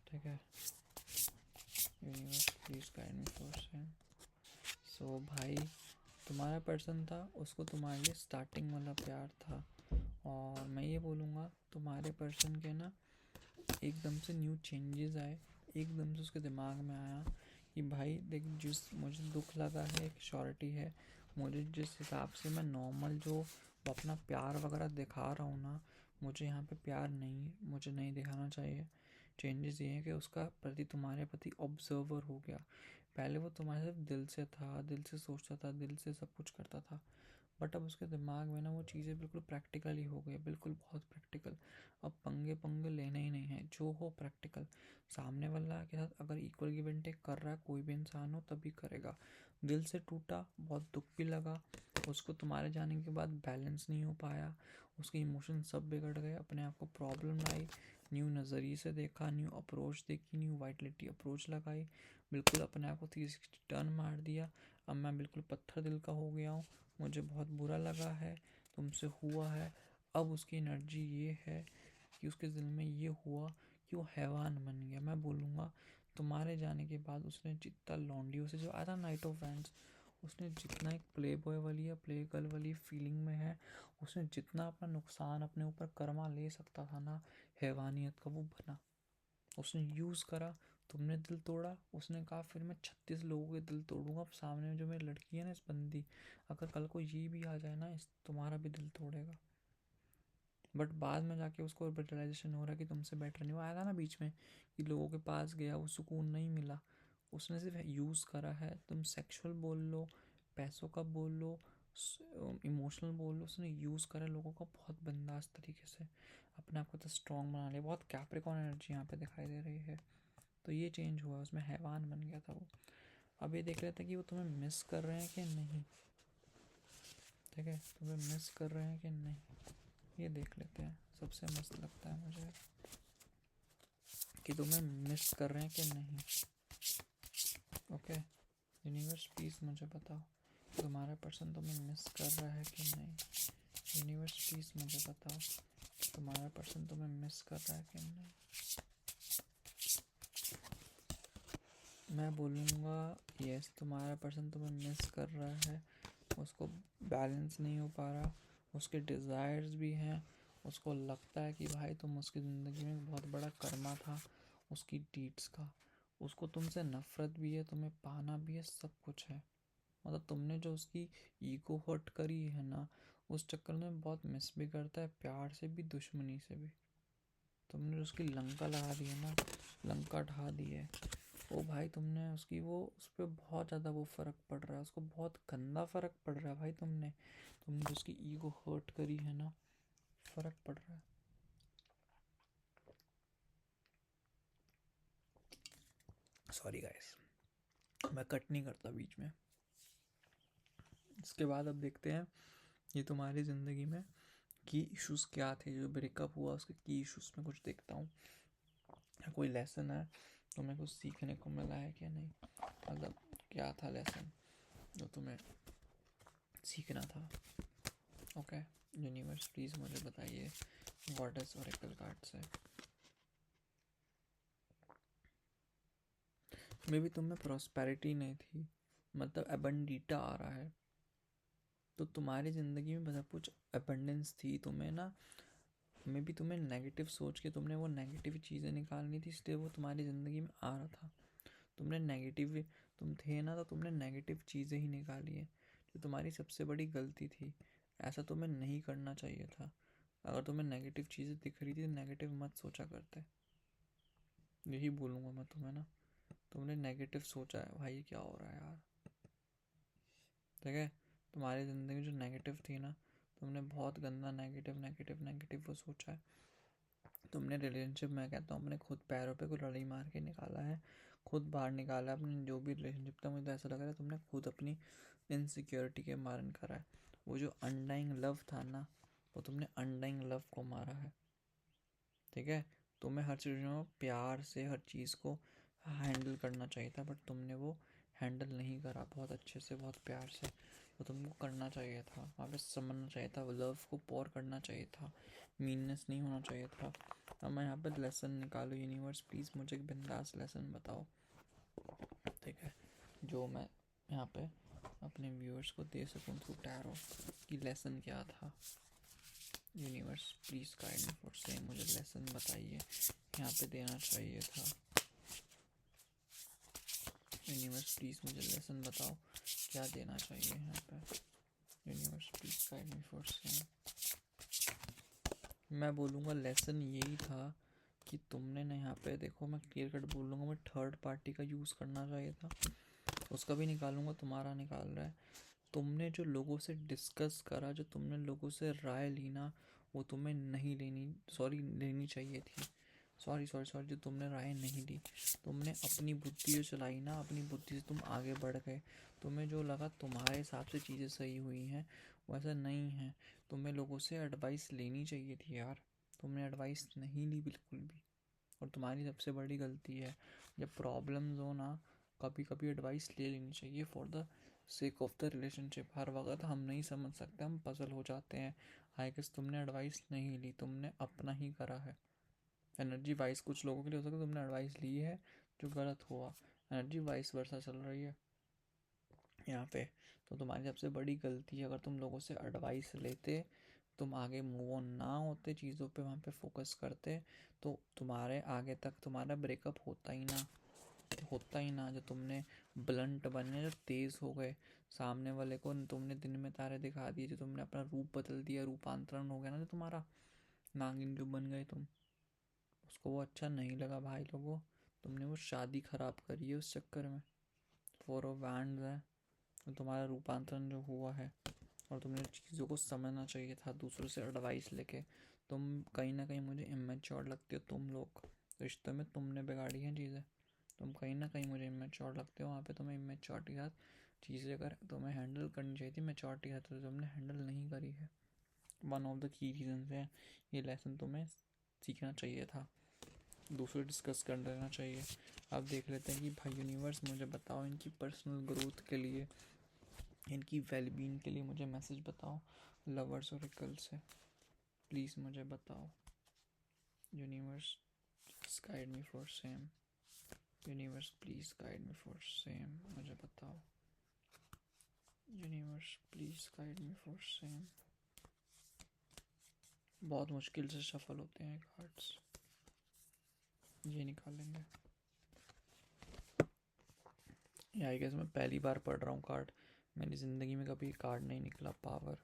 ठीक है। Universe please guide me for same. So भाई तुम्हारा पर्सन था, उसको तुम्हारे लिए स्टार्टिंग वाला प्यार था। और मैं ये बोलूँगा तुम्हारे पर्सन के ना एकदम से न्यू चेंजेस आए, एकदम से उसके दिमाग में आया कि भाई देख जिस मुझे दुख लगा है एक श्योरिटी है, मुझे जिस हिसाब से मैं नॉर्मल जो अपना प्यार वगैरह दिखा रहा हूँ ना, मुझे यहाँ पे प्यार नहीं, मुझे नहीं दिखाना चाहिए। चेंजेस ये हैं कि उसका प्रति तुम्हारे प्रति ऑब्जर्वर हो गया। पहले वो तुम्हारे सिर्फ दिल से था, दिल से सोचता था, दिल से सब कुछ करता था, बट अब उसके दिमाग में ना वो चीज़ें बिल्कुल प्रैक्टिकली हो गई, बिल्कुल बहुत प्रैक्टिकल। अब पंगे पंगे लेने ही नहीं है, जो हो प्रैक्टिकल। सामने वाला के साथ अगर इक्वल गिव एंड टेक कर रहा है कोई भी इंसान हो तभी करेगा। दिल से टूटा, बहुत दुख भी लगा उसको, तुम्हारे जाने के बाद बैलेंस नहीं हो पाया, उसके इमोशन सब बिगड़ गए, अपने आप को प्रॉब्लम लाई, न्यू नज़रिए से देखा, न्यू अप्रोच देखी, न्यू वाइटलिटी अप्रोच लगाई, बिल्कुल अपने आप को 360 टर्न मार दिया। अब मैं बिल्कुल पत्थर दिल का हो गया हूँ, मुझे बहुत बुरा लगा है, तुमसे हुआ है। अब उसकी एनर्जी ये है कि उसके दिल में ये हुआ कि वो हैवान बन गया। मैं बोलूँगा तुम्हारे जाने के बाद उसने जितना लॉन्डियों से जो आया था नाइट ऑफ वैंड्स, उसने जितना एक प्ले बॉय वाली या प्ले गर्ल वाली फीलिंग में है, उसने जितना अपना नुकसान अपने ऊपर कर्मा ले सकता था ना हैवानियत का, वो बना, उसने यूज़ करा, तुमने दिल तोड़ा, उसने कहा फिर मैं 36 लोगों के दिल तोड़ूंगा। अब सामने में जो मेरी लड़की है ना, इस बंदी, अगर कल को ये भी आ जाए ना, इस तुम्हारा भी दिल तोड़ेगा। बट बाद में जाके उसको रियलाइजेशन हो रहा है कि तुमसे बेटर नहीं। वो आया था ना बीच में कि लोगों के पास गया, वो सुकून नहीं मिला, उसने सिर्फ यूज़ करा है। तुम सेक्सुअल बोल लो, पैसों का बोल लो, इमोशनल बोल लो, उसने यूज़ करा लोगों का बहुत बिंदास तरीके से, अपने आप को तो स्ट्रॉन्ग बना लिया। बहुत कैप्रिकॉर्न एनर्जी यहाँ पे दिखाई दे रही है। तो ये चेंज हुआ, उसमें हैवान बन गया था वो। अब ये देख लेते हैं कि वो तुम्हें मिस कर रहे हैं कि नहीं। ठीक है, तुम्हें मिस कर रहे हैं कि नहीं, ये देख लेते हैं। सबसे मस्त लगता है मुझे कि तुम्हें मिस कर रहे हैं कि नहीं। ओके यूनिवर्स प्लीज़ मुझे बताओ तुम्हारा पर्सन तुम्हें मिस कर रहा है कि नहीं। यूनिवर्स प्लीज़ मुझे बताओ तुम्हारा पर्सन तुम्हें मिस कर रहा है कि नहीं। मैं बोलूँगा यस, तुम्हारा पर्सन तुम्हें मिस कर रहा है। उसको बैलेंस नहीं हो पा रहा, उसके डिज़ायर्स भी हैं। उसको लगता है कि भाई तुम उसकी ज़िंदगी में बहुत बड़ा कर्मा था उसकी डीड्स का। उसको तुमसे नफ़रत भी है, तुम्हें पाना भी है, सब कुछ है। मतलब तुमने जो उसकी ईगो हर्ट करी है ना, उस चक्कर में बहुत मिस भी करता है, प्यार से भी दुश्मनी से भी। तुमने उसकी लंका लगा दी है ना, लंका ढा दी है। ओ भाई तुमने उसकी वो उस पर बहुत ज़्यादा वो फ़र्क पड़ रहा है, उसको बहुत गंदा फ़र्क पड़ रहा है भाई। तुमने जो उसकी ईगो हर्ट करी है ना, फ़र्क पड़ रहा है। सॉरी गाइस, मैं कट नहीं करता बीच में। इसके बाद अब देखते हैं ये तुम्हारी ज़िंदगी में की इश्यूज़ क्या थे। जो ब्रेकअप हुआ उसके की इश्यूज़ में कुछ देखता हूँ, कोई लेसन है तुम्हें कुछ सीखने को मिला है कि नहीं। मतलब क्या था लेसन जो तुम्हें सीखना था। ओके यूनिवर्स प्लीज़ मुझे बताइए व्हाट इज ओरेकल कार्ड से। मे बी तुम्हें प्रॉस्पेरिटी नहीं थी, मतलब अबंडीटा आ रहा है, तो तुम्हारी ज़िंदगी में सब कुछ अबंडेंस थी। तुम्हें ना मे बी तुम्हें नेगेटिव सोच के तुमने वो नेगेटिव चीज़ें निकालनी थी, इसलिए वो तुम्हारी ज़िंदगी में आ रहा था। तुमने नेगेटिव, तुम थे ना, तो तुमने नेगेटिव चीज़ें ही निकाली है, जो तुम्हारी सबसे बड़ी गलती थी। ऐसा तुम्हें नहीं करना चाहिए था। अगर तुम्हें नेगेटिव चीज़ें दिख रही थी, नेगेटिव मत सोचा करते। यही बोलूँगा मैं तुम्हें ना, तुमने नेगेटिव सोचा है भाई, क्या हो रहा है यार। ठीक है, तुम्हारी ज़िंदगी जो नेगेटिव थी ना, तुमने बहुत गंदा नेगेटिव नेगेटिव नेगेटिव वो सोचा है। तुमने रिलेशनशिप, मैं कहता हूँ अपने खुद पैरों पे कोई लड़ाई मार के निकाला है, खुद बाहर निकाला है अपने जो भी रिलेशनशिप था। मुझे तो ऐसा लग रहा है तुमने खुद अपनी इनसिक्योरिटी के मारन करा है। वो जो अनडाइंग लव था ना, वो तुमने अनडाइंग लव को मारा है। ठीक है, तुम्हें हर चीज़ में प्यार से हर चीज़ को हैंडल करना चाहिए था, बट तुमने वो हैंडल नहीं करा बहुत अच्छे से, बहुत प्यार से। वो तुमको करना चाहिए था, वहाँ पे समझना चाहिए था, लव को पोर करना चाहिए था, मीननेस नहीं होना चाहिए था। अब मैं यहाँ पे लेसन निकालो, यूनिवर्स प्लीज़ मुझे एक बिंदास लेसन बताओ। ठीक है, जो मैं यहाँ पे अपने व्यूअर्स को दे सकूँ थ्रू टैरो कि लेसन क्या था। Universe please guide me for same, मुझे लेसन बताइए यहाँ पे देना चाहिए था। यूनिवर्स प्लीज़ मुझे लेसन बताओ क्या देना चाहिए यहाँ पे। Universe please guide me for same. मैं बोलूँगा लेसन यही था कि तुमने ना यहाँ पे देखो, मैं क्लियर कट बोल लूँगा, मैं थर्ड पार्टी का यूज़ करना चाहिए था। उसका भी निकालूंगा, तुम्हारा निकाल रहा है। तुमने जो लोगों से डिस्कस करा, जो तुमने लोगों से राय ली ना, वो तुम्हें नहीं लेनी, सॉरी लेनी चाहिए थी। सॉरी सॉरी सॉरी, जो तुमने राय नहीं ली, तुमने अपनी बुद्धि जो चलाई ना, अपनी बुद्धि से तुम आगे बढ़ गए। तुम्हें जो लगा तुम्हारे हिसाब से चीज़ें सही हुई हैं, वैसा नहीं है। तुम्हें लोगों से एडवाइस लेनी चाहिए थी यार, तुमने एडवाइस नहीं ली बिल्कुल भी, और तुम्हारी सबसे बड़ी गलती है। जब प्रॉब्लम्स हो ना, कभी कभी एडवाइस ले लेनी चाहिए for the sake of the relationship. हर वक्त हम नहीं समझ सकते, हम पजल हो जाते हैं। आई गेस तुमने एडवाइस नहीं ली, तुमने अपना ही करा है। एनर्जी वाइज कुछ लोगों के लिए हो सकता है तुमने एडवाइस ली है जो गलत हुआ, एनर्जी वाइस वर्सा चल रही है यहाँ पे। तो तुम्हारी सबसे बड़ी गलती है, अगर तुम लोगों से एडवाइस लेते, तुम आगे मूव ऑन ना होते, चीज़ों पे वहाँ पे फोकस करते, तो तुम्हारे आगे तक तुम्हारा ब्रेकअप होता ही ना। होता ही ना, जो तुमने ब्लंट बने, जो तेज़ हो गए, सामने वाले को तुमने दिन में तारे दिखा दिए, जो तुमने अपना रूप बदल दिया, रूपांतरण हो गया ना जो तुम्हारा, नागिन जो बन गए तुम, उसको वो अच्छा नहीं लगा भाई लोगों। तुमने वो शादी खराब करी है उस चक्कर में। 4 ऑफ वैंड्स है, तो तुम्हारा रूपांतरण जो हुआ है, और तुमने चीज़ों को समझना चाहिए था दूसरों से एडवाइस लेके। तुम कहीं ना कहीं मुझे इमेच्योर लगते हो, तुम लोग रिश्तों में तुमने बिगाड़ी हैं चीज़ें। तुम कहीं ना कहीं मुझे इमेच्योर लगते हो, वहाँ पे तुम्हें इमेच्योरिटी के साथ चीज़ें अगर तुम्हें हैंडल करनी चाहिए थी मेच्योरिटी के साथ, तो तुमने हैंडल नहीं करी है। One of the key reason है, ये लेसन तुम्हें सीखना चाहिए था, दूसरे डिस्कस कर लेना चाहिए। अब देख लेते हैं कि भाई यूनिवर्स मुझे बताओ, इनकी पर्सनल ग्रोथ के लिए, इनकी वेलबींग के लिए मुझे मैसेज बताओ लवर्स और इक्वल से। प्लीज़ मुझे बताओ universe, just guide me for same. Universe please guide me for same, मुझे बताओ universe please guide me for same. बहुत मुश्किल से शफल होते हैं कार्ड्स, ये निकालेंगे। या आई गेस मैं पहली बार पढ़ रहा हूँ कार्ड, मेरी ज़िंदगी में कभी कार्ड नहीं निकला। पावर,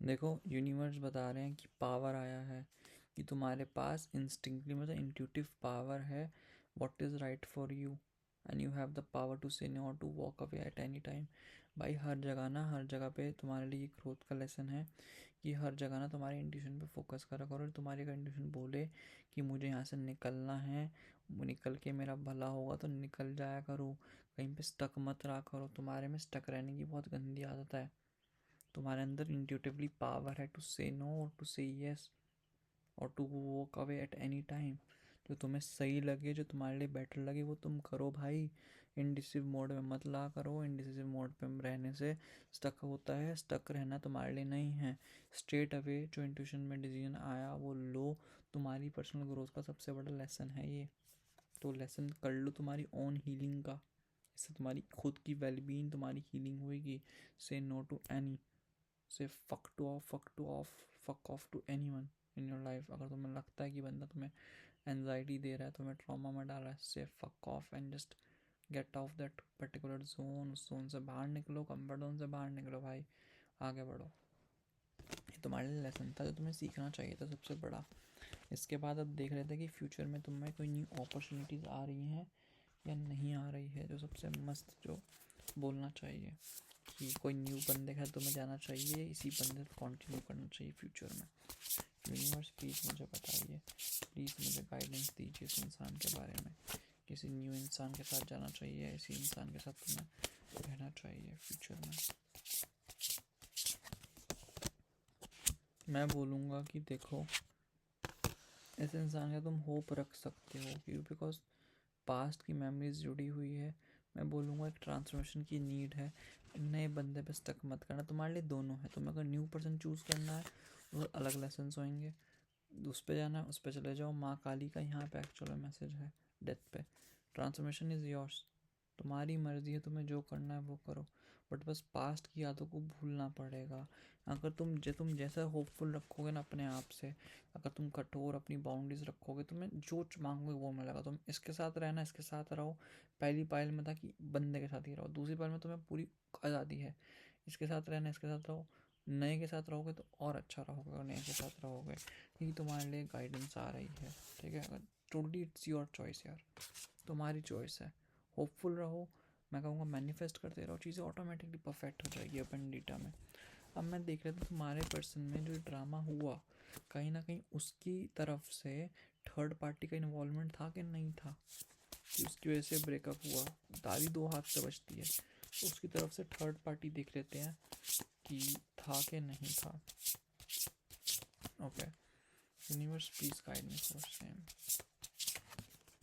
देखो यूनिवर्स बता रहे हैं कि पावर आया है, कि तुम्हारे पास इंस्टिंक्टली मतलब इंट्यूटिव पावर है, what is right for you, and you have the power to say no, to walk away at any time. भाई हर जगह ना, हर जगह पे तुम्हारे लिए ग्रोथ का लेसन है, कि हर जगह ना तुम्हारी इंट्यूशन पे फोकस करा करो। तुम्हारी अगर इंट्यूशन बोले कि मुझे यहाँ से निकलना है, निकल के मेरा भला होगा, तो निकल जाया करो, कहीं पे स्टक मत रहा करो। तुम्हारे में स्टक रहने की बहुत गंदी आदत है। तुम्हारे अंदर इंट्यूटिवली पावर है टू से नो और टू से यस, और to walk away at any time. जो तुम्हें सही लगे, जो तुम्हारे लिए बेटर लगे, वो तुम करो भाई। इंडिसिव मोड में मत ला करो, इंडिसिव मोड पे रहने से स्टक होता है, स्टक रहना तुम्हारे लिए नहीं है। स्ट्रेट अवे जो इंट्यूशन में डिसीजन आया वो लो, तुम्हारी पर्सनल ग्रोथ का सबसे बड़ा लेसन है ये। तो लेसन कर लो तुम्हारी ओन हीलिंग का, इससे तुम्हारी खुद की वेलबींग, तुम्हारी हीलिंग होगी। Say no to any, say fuck off to anyone in your life. अगर तुम्हें लगता है कि बंदा तुम्हें एनजाइटी दे रहा है, तुम्हें ट्रॉमा में डाल रहा है, से fuck of and just get of that particular zone. उस जोन से बाहर निकलो, कंफर्ट जोन से बाहर निकलो भाई, आगे बढ़ो। ये तुम्हारे लिए लेसन था जो तुम्हें सीखना चाहिए था, सबसे बड़ा। इसके बाद अब देख रहे थे कि फ्यूचर में तुम्हें कोई न्यू अपॉर्चुनिटीज़ आ रही हैं या नहीं आ रही है, जो सबसे मस्त जो बोलना चाहिए कि कोई न्यू बंदे का तुम्हें जाना चाहिए, इसी बंदे को कंटिन्यू करना चाहिए फ्यूचर में। यूनिवर्स प्लीज़ मुझे बताइए, प्लीज़ मुझे गाइडेंस दीजिए इस इंसान के बारे में। किसी न्यू इंसान के साथ जाना चाहिए, इसी इंसान के साथ तुम्हें रहना चाहिए फ्यूचर में। मैं बोलूँगा कि देखो, इस इंसान का तुम होप रख सकते हो, क्यों, बिकॉज पास्ट की मेमोरीज जुड़ी हुई है। मैं बोलूँगा एक ट्रांसफॉर्मेशन की नीड है, नए बंदे पे स्टक मत करना। तुम्हारे लिए दोनों है, तुम्हें अगर न्यू पर्सन चूज़ करना है तो अलग लेसन होंगे, उस पर जाना है उस पर चले जाओ। माँ काली का यहाँ पे एक्चुअल मैसेज है डेथ पे। ट्रांसफॉर्मेशन इज़ योर्स, तुम्हारी मर्जी है, तुम्हें जो करना है वो करो, बट बस पास्ट की यादों को भूलना पड़ेगा। अगर तुम जैसा होपफुल रखोगे ना अपने आप से, अगर तुम कठोर अपनी बाउंड्रीज रखोगे, तुम्हें जो मांगोगे वो मिलेगा। तुम इसके साथ रहना, इसके साथ रहो। पहली पायल में था कि बंदे के साथ ही रहो, दूसरी पायल में तुम्हें पूरी आज़ादी है, इसके साथ रहना, इसके साथ रहो। नए के साथ रहोगे तो और अच्छा रहोगे, और नए के साथ रहोगे क्योंकि तुम्हारे लिए गाइडेंस आ रही है, ठीक है। अगर टोटली इट्स योर चॉइस यार, तुम्हारी चॉइस है। होपफुल रहो, मैं कहूँगा मैनिफेस्ट करते रहो, चीज़ें ऑटोमेटिकली परफेक्ट हो जाएगी अपन डेटा में। अब मैं देख रहा था तुम्हारे पर्सन में जो ड्रामा हुआ, कहीं ना कहीं उसकी तरफ से थर्ड पार्टी का इन्वॉल्वमेंट था कि नहीं था, कि उसकी वजह से ब्रेकअप हुआ। ताली दो हाथ से बचती है, तो उसकी तरफ से थर्ड पार्टी देख लेते हैं कि था कि नहीं था। Okay, universe please guide me for same.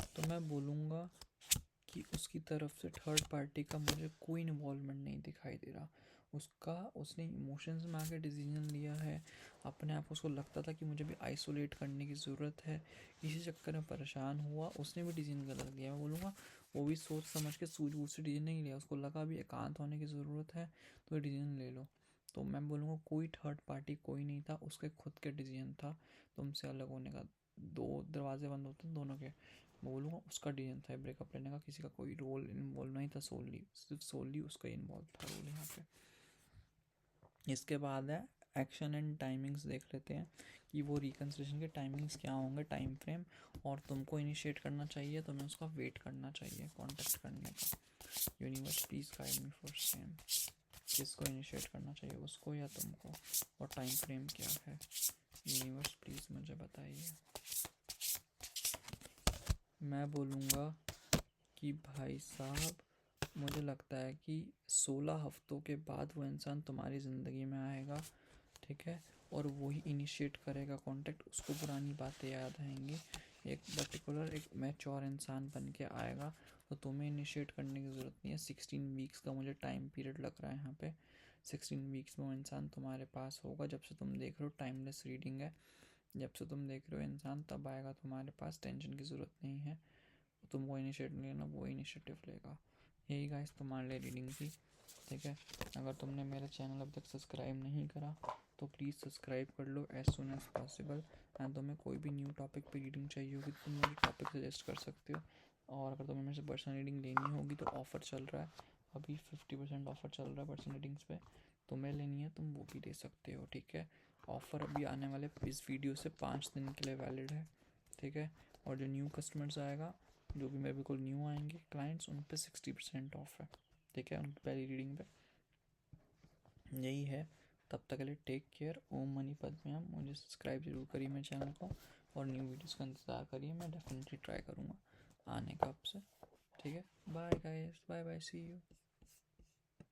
तो मैं बोलूँगा कि उसकी तरफ से थर्ड पार्टी का मुझे कोई इन्वॉल्वमेंट नहीं दिखाई दे रहा। उसने इमोशंस में आके डिसीजन लिया है अपने आप। उसको लगता था कि मुझे भी आइसोलेट करने की ज़रूरत है, इसी चक्कर में परेशान हुआ, उसने भी डिसीजन गलत लिया। मैं बोलूँगा वो भी सोच समझ के सूझबूझ से डिसीजन नहीं लिया, उसको लगा भी एकांत होने की ज़रूरत है तो डिसीजन ले लो। तो मैं बोलूँगा कोई थर्ड पार्टी कोई नहीं था, उसके खुद के डिसीजन था तुमसे अलग होने का। दो दरवाजे बंद होते हैं दोनों के, मैं बोलूँगा उसका डिसीजन था ब्रेकअप लेने का, किसी का कोई रोल इन्वॉल्व नहीं था, सिर्फ उसका ही इन्वॉल्व था रोल यहाँ पे। इसके बाद है एक्शन एंड टाइमिंग्स, देख लेते हैं कि वो रिकन्सिलेशन के टाइमिंग्स क्या होंगे, टाइम फ्रेम। और तुमको इनिशिएट करना चाहिए, तुम्हें उसका वेट करना चाहिए कॉन्टेक्ट करने का। Universe please guide me for same, किसको इनिशिएट करना चाहिए, उसको या तुमको, और टाइम फ्रेम क्या है, यूनिवर्स प्लीज़ मुझे बताइए। मैं बोलूँगा कि भाई साहब मुझे लगता है कि 16 हफ्तों के बाद वो इंसान तुम्हारी ज़िंदगी में आएगा, ठीक है, और वही इनिशिएट करेगा कांटेक्ट, उसको पुरानी बातें याद आएंगी, एक पर्टिकुलर एक मैच्योर इंसान बन के आएगा। तो तुम्हें इनिशिएट करने की ज़रूरत नहीं है। 16 वीक्स का मुझे टाइम पीरियड लग रहा है यहाँ पे। 16 वीक्स में वो इंसान तुम्हारे पास होगा, जब से तुम देख रहे हो, टाइमलेस रीडिंग है, जब से तुम देख रहे हो इंसान तब आएगा तुम्हारे पास, टेंशन की ज़रूरत नहीं है। तुमको इनिशिएट लेना, वो इनिशिएटिव लेगा। यही गाइस तुम्हारे लिए रीडिंग थी, ठीक है। अगर तुमने मेरा चैनल अब तक सब्सक्राइब नहीं करा तो प्लीज़ सब्सक्राइब कर लो as soon as possible. And तुम्हें कोई भी न्यू टॉपिक पे रीडिंग चाहिए होगी तो तुम मुझे टॉपिक सजेस्ट कर सकते हो। और अगर तुम्हें मेरे से पर्सनल रीडिंग लेनी होगी तो ऑफ़र चल रहा है, अभी 50% ऑफ़र चल रहा है पर्सनल रीडिंग्स पे, तुम्हें लेनी है तुम वो भी ले सकते हो, ठीक है। ऑफ़र अभी आने वाले इस वीडियो से 5 दिन के लिए वैलिड है, ठीक है। और जो न्यू कस्टमर्स आएगा, जो भी मेरे बिल्कुल न्यू आएंगे क्लाइंट्स, उन पे 60% ऑफ है, ठीक है, उनकी पहली रीडिंग पे। यही है, तब तक के लिए टेक केयर। ओम मनी पद्मयाम। मुझे सब्सक्राइब जरूर करिए मेरे चैनल को, और न्यू वीडियोस का इंतज़ार करिए, मैं डेफिनेटली ट्राई करूँगा आने का आपसे, ठीक है। Bye guys, bye bye, see you.